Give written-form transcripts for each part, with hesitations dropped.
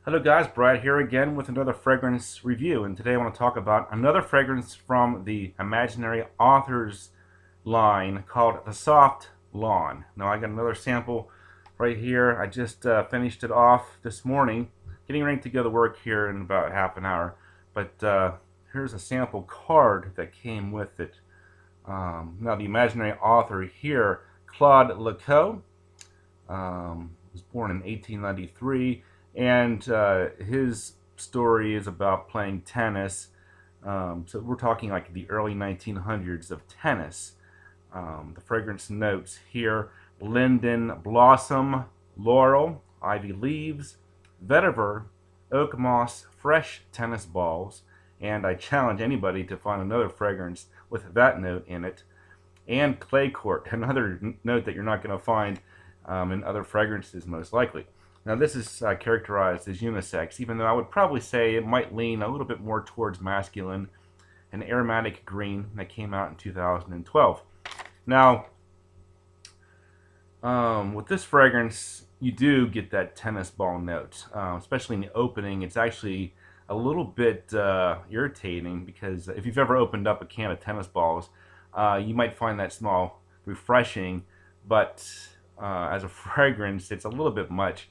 Hello guys, Brad here again with another fragrance review, and today I want to talk about another fragrance from the Imaginary Authors line called the Soft Lawn. Now I got another sample right here. I just finished it off this morning, getting ready to go to work here in about half an hour, but here's a sample card that came with it. Now the Imaginary author here, Claude Lecoq, was born in 1893, and his story is about playing tennis. So we're talking like the early 1900s of tennis. The fragrance notes here: linden blossom, laurel, ivy leaves, vetiver, oak moss, fresh tennis balls, and I challenge anybody to find another fragrance with that note in it, and clay court, another note that you're not going to find in other fragrances most likely. Now this is characterized as unisex, even though I would probably say it might lean a little bit more towards masculine. An aromatic green that came out in 2012. Now, with this fragrance, you do get that tennis ball note, especially in the opening. It's actually a little bit irritating because if you've ever opened up a can of tennis balls, you might find that smell refreshing, but as a fragrance, it's a little bit much.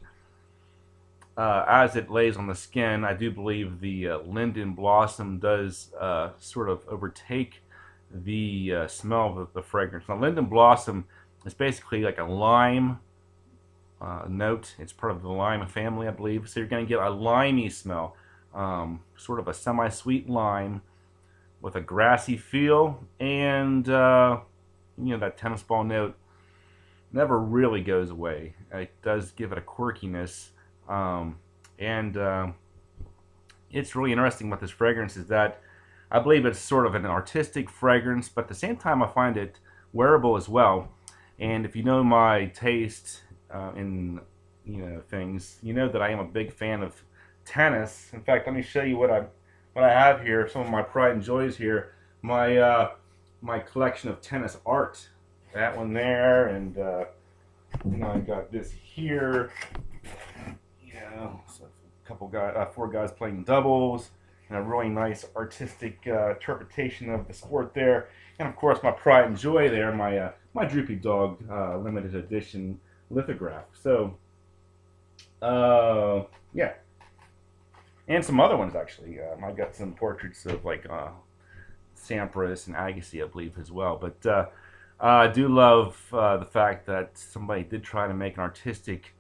As it lays on the skin, I do believe the linden blossom does sort of overtake the smell of the fragrance. Now, linden blossom is basically like a lime note. It's part of the lime family, I believe. So you're going to get a limey smell, sort of a semi-sweet lime with a grassy feel, and that tennis ball note never really goes away. It does give it a quirkiness. It's really interesting about this fragrance is that I believe it's sort of an artistic fragrance, but at the same time I find it wearable as well. And if you know my taste in things, you know that I am a big fan of tennis. In fact, let me show you what I have here. Some of my pride and joys here. My collection of tennis art. That one there, and I got this here. So a couple guys, four guys playing doubles, and a really nice artistic interpretation of the sport there. And of course, my pride and joy there, my Droopy Dog limited edition lithograph. So, yeah, and some other ones actually. I got some portraits of like Sampras and Agassi, I believe, as well. But I do love the fact that somebody did try to make an artistic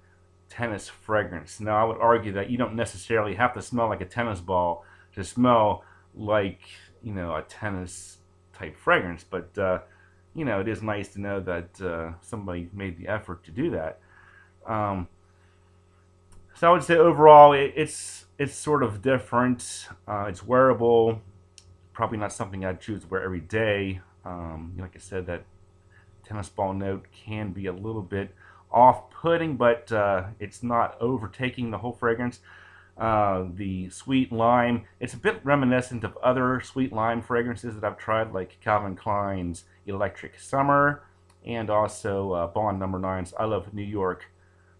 tennis fragrance. Now, I would argue that you don't necessarily have to smell like a tennis ball to smell like, a tennis type fragrance, but it is nice to know that somebody made the effort to do that. So I would say overall it's sort of different. It's wearable, probably not something I'd choose to wear every day. Like I said, that tennis ball note can be a little bit off-putting, but it's not overtaking the whole fragrance. The sweet lime, it's a bit reminiscent of other sweet lime fragrances that I've tried, like Calvin Klein's Electric Summer, and also Bond No. 9's I Love New York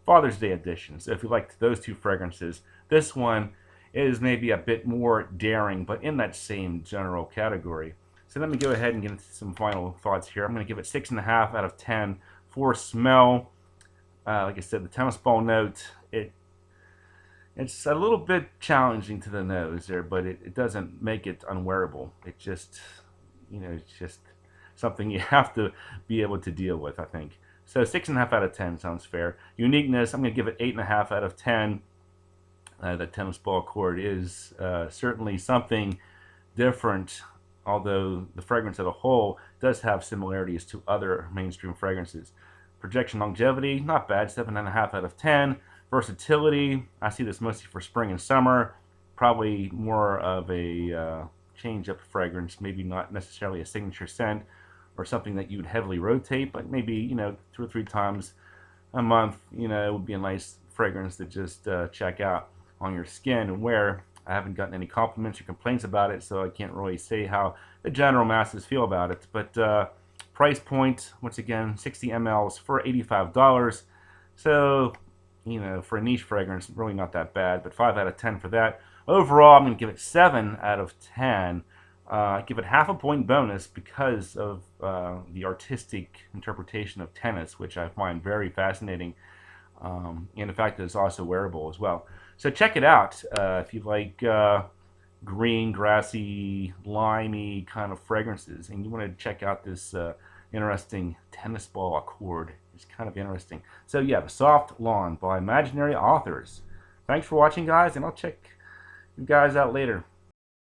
Father's Day edition. So if you liked those two fragrances, this one is maybe a bit more daring, but in that same general category. So let me go ahead and get into some final thoughts here. I'm going to give it 6.5 out of 10 for smell. Like I said, the tennis ball note, it's a little bit challenging to the nose there, but it doesn't make it unwearable. It just, it's just something you have to be able to deal with, I think. So 6.5 out of 10 sounds fair. Uniqueness, I'm going to give it 8.5 out of 10. The tennis ball cord is certainly something different, although the fragrance as a whole does have similarities to other mainstream fragrances. Projection longevity, not bad, 7.5 out of 10. Versatility, I see this mostly for spring and summer. Probably more of a change-up fragrance, maybe not necessarily a signature scent or something that you would heavily rotate, but maybe 2 or 3 times a month. It would be a nice fragrance to just check out on your skin and wear. I haven't gotten any compliments or complaints about it, so I can't really say how the general masses feel about it. But price point, once again, 60 mLs for $85. So you know, for a niche fragrance, really not that bad, but 5 out of 10 for that. Overall, I'm going to give it 7 out of 10. Give it half a point bonus because of the artistic interpretation of tennis, which I find very fascinating, and the fact that it's also wearable as well. So check it out if you like green, grassy, limey kind of fragrances, and you want to check out this interesting tennis ball accord. It's kind of interesting. So yeah, The Soft Lawn by Imaginary Authors. Thanks for watching, guys, and I'll check you guys out later.